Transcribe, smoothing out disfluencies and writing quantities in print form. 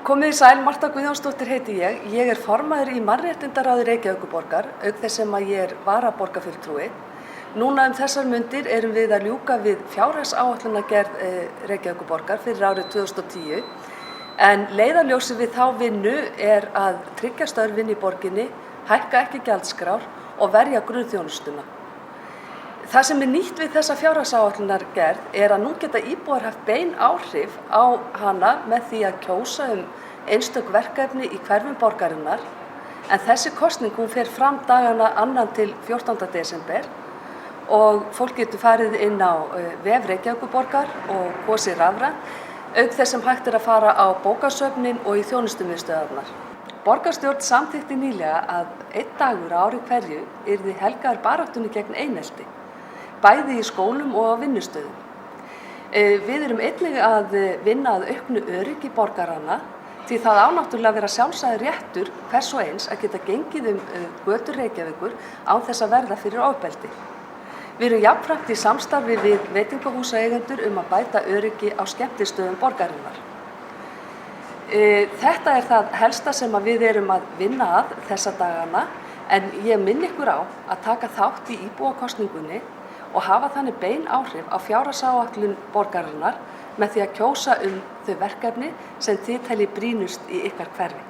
Komið í sæl, Marta Guðjónsdóttir heiti ég. Ég er formaður í Mannréttindaráði Reykjavíkurborgar, auk þess sem að ég er varaborgarfulltrúi. Núna þessar mundir erum við að ljúka við fjárhagsáætlunargerð Reykjavíkurborgar fyrir árið 2010. En leiðarljósið við þá vinnu er að tryggja störfin í borginni, hækka ekki gjaldskrár og verja grunnþjónustuna. Það sem er nýtt við þessa fjárhagsáætlunargerð er að nú geta íbúar haft bein áhrif á hana með því að kjósa einstök verkefni í hverfum borgarinnar, en þessi kosning hún fer fram dagana 2. til 14. desember og fólk getur farið inn á vef Reykjavíkurborgar og kosið rafrænt, auk þess sem hægt er að fara á bókasöfnin og í þjónustumiðstöðvarnar. Borgarstjórn samþykkti nýlega að einn dagur á ári hverju yrði helgaður baráttunni gegn einelti, bæði í skólum og á vinnustöðum. Við erum einnig að vinna að auknu öryggi borgaranna því það á náttúrulega að vera sjálfsagður réttur hvers og eins að geta gengið götur Reykjavíkur án þess að verða fyrir ofbeldi. Við erum jafnframt í samstarfi við veitingahúsaeigendur að bæta öryggi á skemmtistöðum borgarinnar. Þetta er það helsta sem við erum að vinna að þessa dagana, en ég minni ykkur á að taka þátt í íbúakosningunni og hafa þannig bein áhrif á fjárhagsáætlun borgarinnar með því að kjósa þau verkefni sem þið teljið brýnust í ykkar hverfi.